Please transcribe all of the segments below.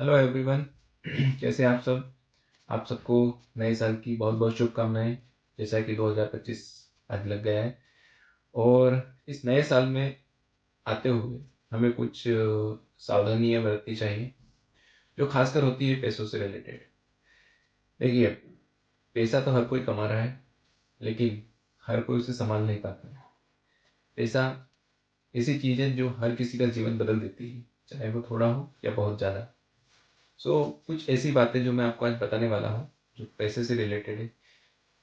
Hello everyone. कैसे हैं आप सब? आप सबको नए साल की बहुत बहुत शुभकामनाएं। जैसा कि 2025 आज लग गया है और इस नए साल में आते हुए हमें कुछ सावधानियां बरतनी चाहिए, जो खासकर होती है पैसों से रिलेटेड। देखिए, पैसा तो हर कोई कमा रहा है, लेकिन हर कोई उसे संभाल नहीं पाता है। पैसा ऐसी चीज़ है जो हर किसी का जीवन बदल देती है, चाहे वो थोड़ा हो या बहुत ज़्यादा। कुछ ऐसी बातें जो मैं आपको आज बताने वाला हूँ, जो पैसे से रिलेटेड है,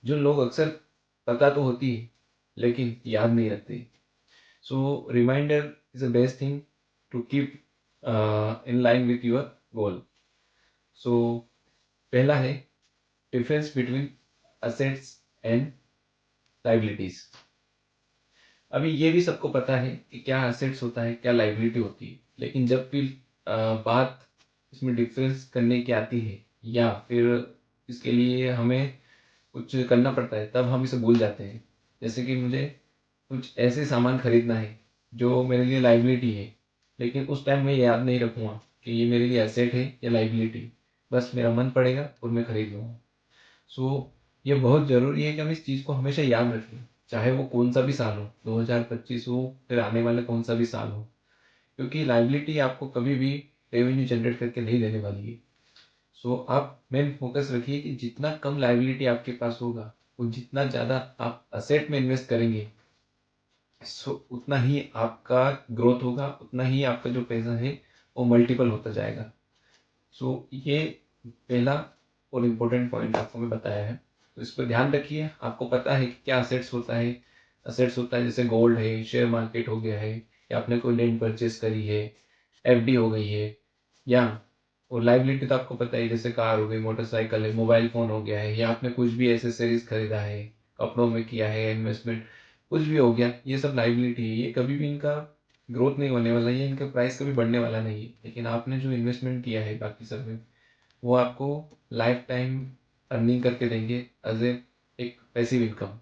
जो लोग अक्सर पता तो होती है लेकिन याद नहीं रखते। Reminder is the best thing to keep in line with your goal. So पहला है difference between assets and liabilities. अभी ये भी सबको पता है कि क्या असेट्स होता है, क्या लाइबिलिटी होती है, लेकिन जब भी बात इसमें डिफरेंस करने की आती है या फिर इसके लिए हमें कुछ करना पड़ता है, तब हम इसे भूल जाते हैं। जैसे कि मुझे कुछ ऐसे सामान खरीदना है जो मेरे लिए लाइबिलिटी है, लेकिन उस टाइम मैं याद नहीं रखूँगा कि ये मेरे लिए एसेट है या लाइबिलिटी। बस मेरा मन पड़ेगा और मैं खरीद लूँगा। ये बहुत ज़रूरी है कि हम इस चीज़ को हमेशा याद रखें, चाहे वो कौन सा भी साल हो, 2025 हो, फिर आने वाला कौन सा भी साल हो। क्योंकि लाइबिलिटी आपको कभी भी रेवेन्यू जनरेट करके नहीं देने वाली है। आप मेन फोकस रखिए कि जितना कम लाइबिलिटी आपके पास होगा और जितना ज़्यादा आप असेट में इन्वेस्ट करेंगे, उतना ही आपका ग्रोथ होगा, उतना ही आपका जो पैसा है वो मल्टीपल होता जाएगा। ये पहला और इम्पोर्टेंट पॉइंट आपको मैं बताया है, तो इस पर ध्यान रखिए। आपको पता है कि क्या असेट्स होता है। असेट्स होता है जैसे गोल्ड है, शेयर मार्केट हो गया है, या आपने कोई लैंड परचेस करी है, एफडी हो गई है, या और लाइबिलिटी तो आपको पता है, जैसे कार हो गई, मोटरसाइकिल है, मोबाइल फ़ोन हो गया है, या आपने कुछ भी एसेसरीज खरीदा है, कपड़ों में किया है इन्वेस्टमेंट, कुछ भी हो गया, ये सब लाइबिलिटी है। ये कभी भी इनका ग्रोथ नहीं होने वाला है, इनका प्राइस कभी बढ़ने वाला नहीं है। लेकिन आपने जो इन्वेस्टमेंट किया है बाकी सब में, वो आपको लाइफ टाइम अर्निंग करके देंगे एज ए एक पैसिव इनकम।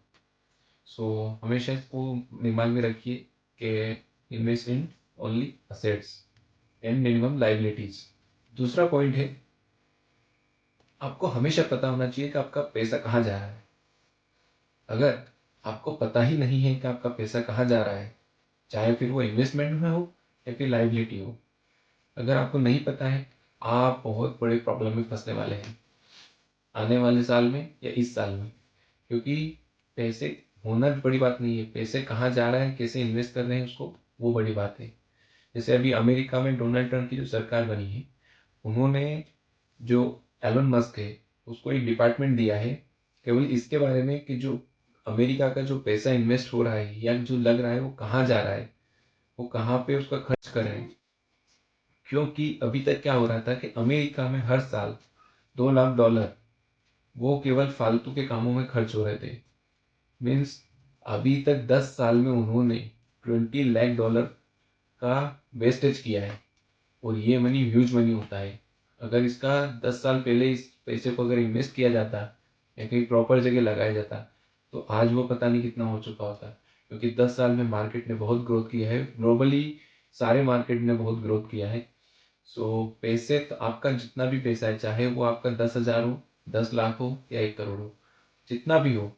हमेशा इसको दिमाग में रखिए कि invest in only assets and minimum liabilities. दूसरा पॉइंट है, आपको हमेशा पता होना चाहिए कि आपका पैसा कहाँ जा रहा है। अगर आपको पता ही नहीं है कि आपका पैसा कहाँ जा रहा है, चाहे फिर वो इन्वेस्टमेंट में हो या फिर लाइबिलिटी हो, अगर आपको नहीं पता है, आप बहुत बड़े प्रॉब्लम में फंसने वाले हैं आने वाले साल में या इस साल में। क्योंकि पैसे होना बड़ी बात नहीं है, पैसे कहाँ जा रहा है, कैसे इन्वेस्ट कर रहे हैं उसको, वो बड़ी बात है। जैसे अभी अमेरिका में डोनाल्ड ट्रंप की जो सरकार बनी है, उन्होंने जो एलन मस्क है उसको एक डिपार्टमेंट दिया है केवल इसके बारे में कि जो अमेरिका का जो पैसा इन्वेस्ट हो रहा है या जो लग रहा है वो कहाँ जा रहा है, वो कहाँ पे उसका खर्च कर रहे हैं। क्योंकि अभी तक क्या हो रहा था कि अमेरिका में हर साल $2 लाख वो केवल फालतू के कामों में खर्च हो रहे थे। मीन्स अभी तक 10 साल में उन्होंने $20 लाख का वेस्टेज किया है। और ये मनी ह्यूज मनी होता है। अगर इसका 10 साल पहले इस पैसे को अगर इन्वेस्ट किया जाता या कहीं प्रॉपर जगह लगाया जाता, तो आज वो पता नहीं कितना हो चुका होता। क्योंकि 10 साल में मार्केट ने बहुत ग्रोथ किया है, ग्लोबली सारे मार्केट ने बहुत ग्रोथ किया है। पैसे तो आपका जितना भी पैसा है, चाहे वो आपका 10,000 हो, 10 लाख हो या 1 करोड़ हो, जितना भी हो,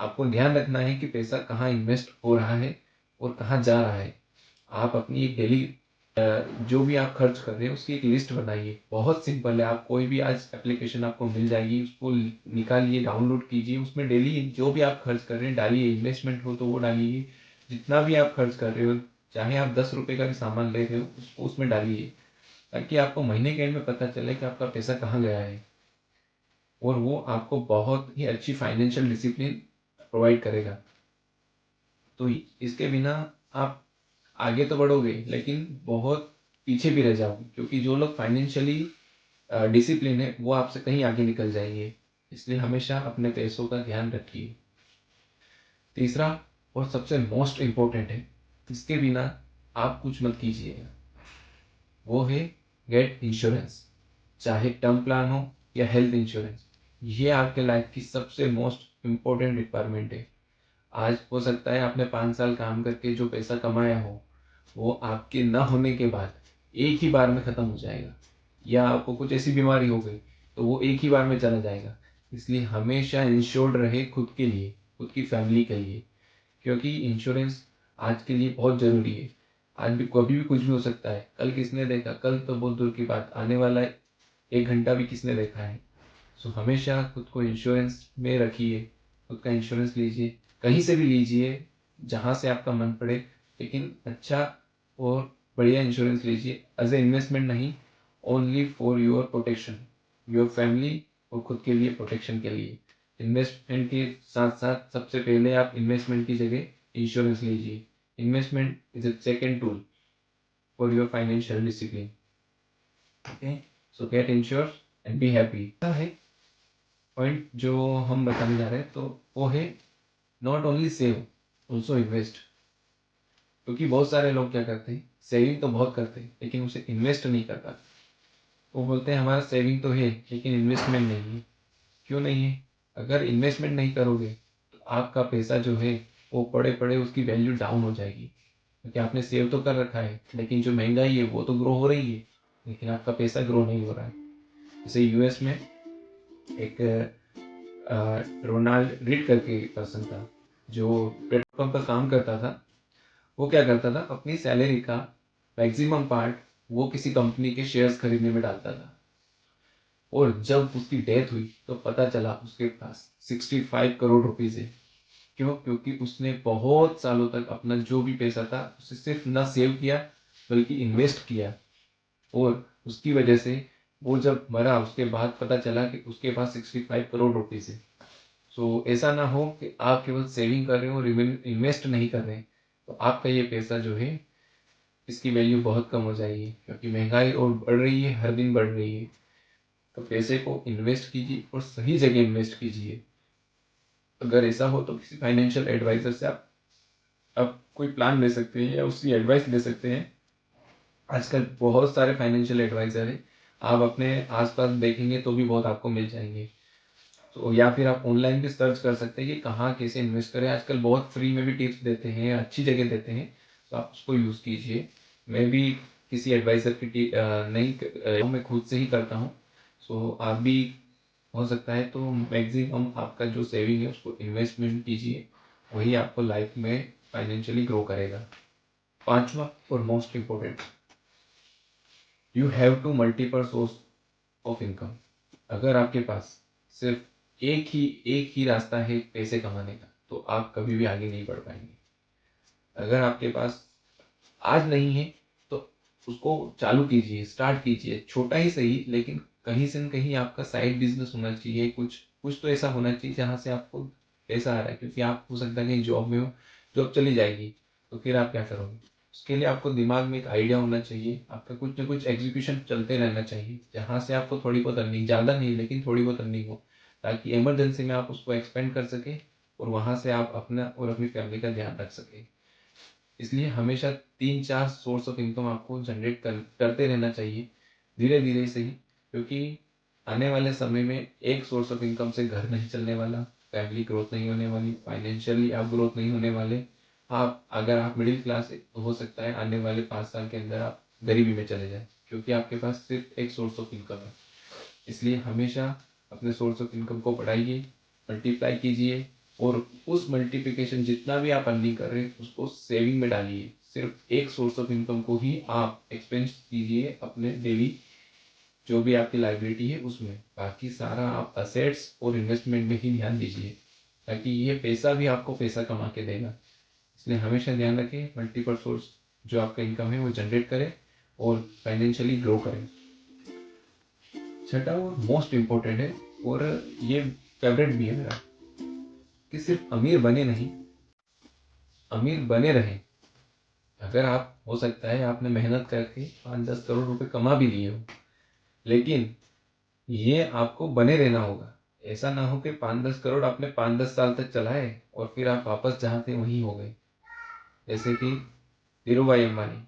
आपको ध्यान रखना है कि पैसा कहाँ इन्वेस्ट हो रहा है और कहाँ जा रहा है। आप अपनी एक डेली जो भी आप खर्च कर रहे हैं उसकी एक लिस्ट बनाइए। बहुत सिंपल है, आप कोई भी आज एप्लीकेशन आपको मिल जाएगी, उसको निकालिए, डाउनलोड कीजिए, उसमें डेली जो भी आप खर्च कर रहे हैं डालिए। इन्वेस्टमेंट हो तो वो डालिए, जितना भी आप खर्च कर रहे हो, चाहे आप 10 रुपए का भी सामान ले रहे हो उसको उसमें डालिए, ताकि आपको महीने के एंड में पता चले कि आपका पैसा कहाँ गया है। और वो आपको बहुत ही अच्छी फाइनेंशियल डिसिप्लिन प्रोवाइड करेगा। तो इसके बिना आप आगे तो बढ़ोगे लेकिन बहुत पीछे भी रह जाओगे, क्योंकि जो लोग फाइनेंशियली डिसिप्लिन है वो आपसे कहीं आगे निकल जाएंगे। इसलिए हमेशा अपने पैसों का ध्यान रखिए। तीसरा और सबसे मोस्ट इम्पोर्टेंट है, इसके बिना आप कुछ मत कीजिएगा, वो है गेट इंश्योरेंस। चाहे टर्म प्लान हो या हेल्थ इंश्योरेंस, ये आपके लाइफ की सबसे मोस्ट इम्पोर्टेंट रिक्वायरमेंट है। आज हो सकता है आपने 5 साल काम करके जो पैसा कमाया हो, वो आपके न होने के बाद एक ही बार में खत्म हो जाएगा। या आपको कुछ ऐसी बीमारी हो गई तो वो एक ही बार में चला जाएगा। इसलिए हमेशा इंश्योर्ड रहे खुद के लिए, खुद की फैमिली के लिए, क्योंकि इंश्योरेंस आज के लिए बहुत ज़रूरी है। आज भी कभी भी कुछ भी हो सकता है। कल किसने देखा, कल तो बहुत दूर की बात, आने वाला 1 घंटा भी किसने देखा है। सो हमेशा खुद को इंश्योरेंस में रखिए, खुद का इंश्योरेंस लीजिए, कहीं से भी लीजिए जहाँ से आपका मन पड़े, लेकिन अच्छा और बढ़िया इंश्योरेंस लीजिए। एज ए इन्वेस्टमेंट नहीं, only for your protection, your family और खुद के लिए प्रोटेक्शन के लिए। इन्वेस्टमेंट के साथ साथ सबसे पहले आप इन्वेस्टमेंट की जगह इंश्योरेंस लीजिए। Investment is a second tool for your financial discipline. Okay, so gate ensure and be happy. है पॉइंट जो हम बताने जा रहे हैं, तो वो है not only save, also invest. क्योंकि बहुत सारे लोग क्या करते हैं, सेविंग तो बहुत करते हैं लेकिन उसे इन्वेस्ट नहीं कर पाते। वो बोलते हैं हमारा सेविंग तो है लेकिन इन्वेस्टमेंट नहीं है। क्यों नहीं है? अगर इन्वेस्टमेंट नहीं करोगे तो आपका पैसा जो है वो पड़े पड़े उसकी वैल्यू डाउन हो जाएगी। क्योंकि आपने सेव तो कर रखा है, लेकिन जो महंगाई है वो तो ग्रो हो रही है, लेकिन आपका पैसा ग्रो नहीं हो रहा है। जैसे यूएस में एक रोनाल्ड रीड करके पर्सन था, जो पेट्रोल पंप पर काम करता था। वो क्या करता था, अपनी सैलरी का मैक्सिमम पार्ट वो किसी कंपनी के शेयर्स खरीदने में डालता था। और जब उसकी डेथ हुई तो पता चला उसके पास 65 करोड़ रुपीज है। क्यों? क्योंकि उसने बहुत सालों तक अपना जो भी पैसा था उसे सिर्फ ना सेव किया बल्कि इन्वेस्ट किया। और उसकी वजह से वो जब मरा उसके बाद पता चला कि उसके पास 65 करोड़ रुपीज है। सो ऐसा ना हो कि आप केवल सेविंग कर रहे हो और इन्वेस्ट नहीं कर रहे हैं, तो आपका ये पैसा जो है इसकी वैल्यू बहुत कम हो जाएगी। क्योंकि महंगाई और बढ़ रही है, हर दिन बढ़ रही है। तो पैसे को इन्वेस्ट कीजिए और सही जगह इन्वेस्ट कीजिए। अगर ऐसा हो तो किसी फाइनेंशियल एडवाइजर से आप कोई प्लान ले सकते हैं या उसकी एडवाइस ले सकते हैं। आजकल बहुत सारे फाइनेंशियल एडवाइजर हैं, आप अपने आसपास देखेंगे तो भी बहुत आपको मिल जाएंगे। तो या फिर आप ऑनलाइन भी सर्च कर सकते हैं कि कहाँ कैसे इन्वेस्ट करें। आजकल बहुत फ्री में भी टिप्स देते हैं, अच्छी जगह देते हैं, तो आप उसको यूज़ कीजिए। मैं भी किसी एडवाइज़र की नहीं मैं खुद से ही करता हूँ। सो आप भी हो सकता है तो मैक्सिमम आपका जो सेविंग है उसको इन्वेस्टमेंट कीजिए, वही आपको लाइफ में फाइनेंशियली ग्रो करेगा। पांचवा और most important, you have to multiple source of income. अगर आपके पास सिर्फ एक ही रास्ता है पैसे कमाने का, तो आप कभी भी आगे नहीं बढ़ पाएंगे। अगर आपके पास आज नहीं है तो उसको चालू कीजिए, स्टार्ट कीजिए, छोटा ही सही, लेकिन कहीं से न कहीं आपका साइड बिजनेस होना चाहिए। कुछ कुछ तो ऐसा होना चाहिए जहाँ से आपको पैसा आ रहा है। क्योंकि आप हो सकता है कहीं जॉब में हो, जॉब चली जाएगी तो फिर आप क्या करोगे। उसके लिए आपको दिमाग में एक आइडिया होना चाहिए, आपका कुछ ना कुछ एग्जीक्यूशन चलते रहना चाहिए जहाँ से आपको थोड़ी बहुत अर्निंग, ज़्यादा नहीं लेकिन थोड़ी बहुत अर्निंग हो, ताकि इमरजेंसी में आप उसको एक्सपेंड कर सके और वहाँ से आप अपना और अपनी फैमिली का ध्यान रख सके। इसलिए हमेशा 3-4 सोर्स ऑफ इनकम आपको जनरेट करते रहना चाहिए, धीरे धीरे सही। क्योंकि आने वाले समय में एक सोर्स ऑफ इनकम से घर नहीं चलने वाला, फैमिली ग्रोथ नहीं होने वाली, फाइनेंशियली आप ग्रोथ नहीं होने वाले। आप अगर आप मिडिल क्लास है तो हो सकता है आने वाले 5 साल के अंदर आप गरीबी में चले जाए, क्योंकि आपके पास सिर्फ एक सोर्स ऑफ इनकम है। इसलिए हमेशा अपने सोर्स ऑफ इनकम को बढ़ाइए, मल्टीप्लाई कीजिए, और उस मल्टीप्लिकेशन जितना भी आप अर्निंग कर रहे हैं उसको सेविंग में डालिए। सिर्फ एक सोर्स ऑफ इनकम को ही आप एक्सपेंस कीजिए अपने डेली जो भी आपकी लाइबिलिटी है उसमें, बाकी सारा आप असेट्स और इन्वेस्टमेंट में ही ध्यान दीजिए, ताकि ये पैसा भी आपको पैसा कमा के देगा। इसलिए हमेशा ध्यान रखें मल्टीपल सोर्स जो आपका इनकम है वो जनरेट करें और फाइनेंशियली ग्रो करें। छठा और मोस्ट इम्पोर्टेंट है, और ये फेवरेट भी है मेरा, कि सिर्फ अमीर बने नहीं, अमीर बने रहें। अगर आप हो सकता है आपने मेहनत करके 5-10 करोड़ रुपए कमा भी लिए हो, लेकिन ये आपको बने रहना होगा। ऐसा ना हो कि 5-10 करोड़ आपने 5-10 साल तक चलाए और फिर आप वापस जहाँ थे वहीं हो गए। जैसे कि धीरू भाई अंबानी,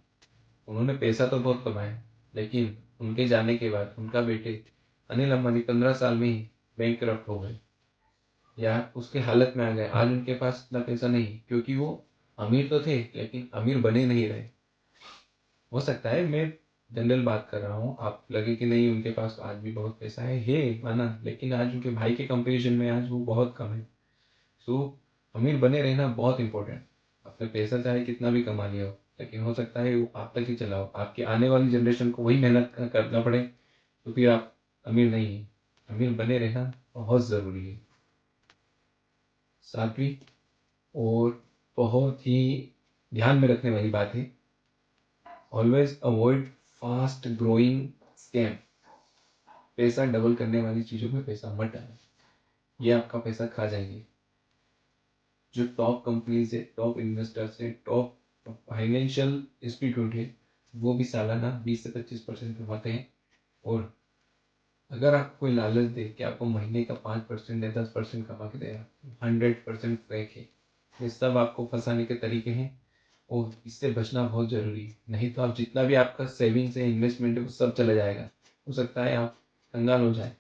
उन्होंने पैसा तो बहुत कमाया, लेकिन उनके जाने के बाद उनका बेटे अनिल अंबानी 15 साल में ही बैंक हो गए या उसके हालत में आ गए। आज उनके पास इतना पैसा नहीं, क्योंकि वो अमीर तो थे लेकिन अमीर बने नहीं रहे। हो सकता है मैं जनरल बात कर रहा हूँ, आप लगे कि नहीं उनके पास तो आज भी बहुत पैसा है माना, लेकिन आज उनके भाई के कंपैरिजन में आज वो बहुत कम है। सो अमीर बने रहना बहुत इंपॉर्टेंट। आपने पैसा चाहे कितना भी कमा लिया हो, लेकिन हो सकता है वो आप तक ही चला हो, आपकी आने वाली जनरेशन को वही मेहनत करना पड़े, तो फिर आप अमीर नहीं है। अमीर बने रहना बहुत ज़रूरी है। सातवीं और बहुत ही ध्यान में रखने वाली बात है, always avoid fast growing scam. पैसा डबल करने वाली चीज़ों में पैसा मत डालें, ये आपका पैसा खा जाएंगे। जो टॉप कंपनीज है, टॉप इन्वेस्टर्स है, टॉप फाइनेंशियल इंस्टीट्यूट है, वो भी सालाना 20 से 25% कमाते हैं। और अगर आपको कोई लालच दे कि आपको महीने का 5% या 10% कमा के देगा, 100% फेक है। ये सब आपको फंसाने के तरीके हैं और इससे बचना बहुत ज़रूरी है। नहीं तो आप जितना भी आपका सेविंग्स है, इन्वेस्टमेंट है, वो सब चला जाएगा। हो सकता है आप कंगाल हो जाए,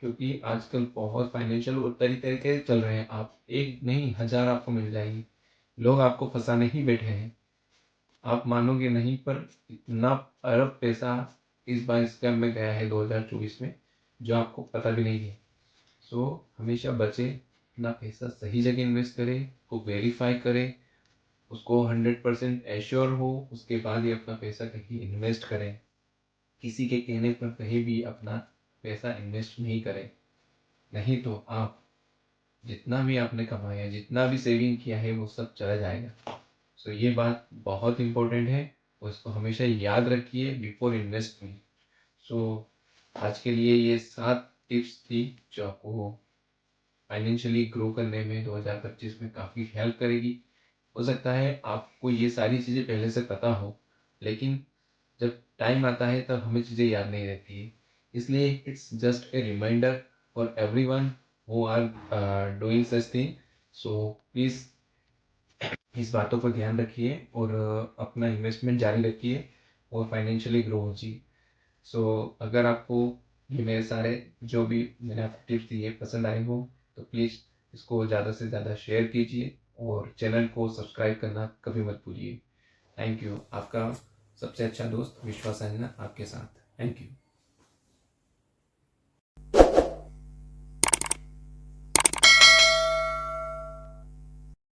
क्योंकि आजकल बहुत फाइनेंशियल और तरीके चल रहे हैं। आप एक नहीं 1000 आपको मिल जाएंगे। लोग आपको फंसाने ही बैठे हैं, आप मानोगे नहीं, पर इतना अरब पैसा इस बार स्कैम में गया है 2024 में, जो आपको पता भी नहीं है। सो हमेशा बचे, अपना पैसा सही जगह इन्वेस्ट करें, को वेरीफाई करें, उसको 100% एश्योर हो, उसके बाद ही अपना पैसा कहीं इन्वेस्ट करें। किसी के कहने पर कहीं भी अपना पैसा इन्वेस्ट नहीं करें, नहीं तो आप जितना भी आपने कमाया, जितना भी सेविंग किया है, वो सब चला जाएगा। सो ये बात बहुत इंपॉर्टेंट है, और इसको हमेशा याद रखिए बिफोर इन्वेस्टमेंट। सो आज के लिए ये 7 टिप्स थी जो आपको फाइनेंशियली ग्रो करने में 2025 में काफ़ी हेल्प करेगी। हो सकता है आपको ये सारी चीज़ें पहले से पता हो, लेकिन जब टाइम आता है तब हमें चीज़ें याद नहीं रहती है। इसलिए it's just a reminder for everyone who are doing such thing. So please इस बातों पर ध्यान रखिए और अपना इन्वेस्टमेंट जारी रखिए और फाइनेंशियली ग्रो होजिए। सो अगर आपको ये मेरे सारे जो भी मैंने आपको टिप्स दिए पसंद आए हो, तो प्लीज़ इसको ज़्यादा से ज़्यादा शेयर कीजिए और चैनल को सब्सक्राइब करना कभी मत भूलिए। Thank you. आपका सबसे अच्छा दोस्त विश्वास अन्ना आपके साथ। Thank you.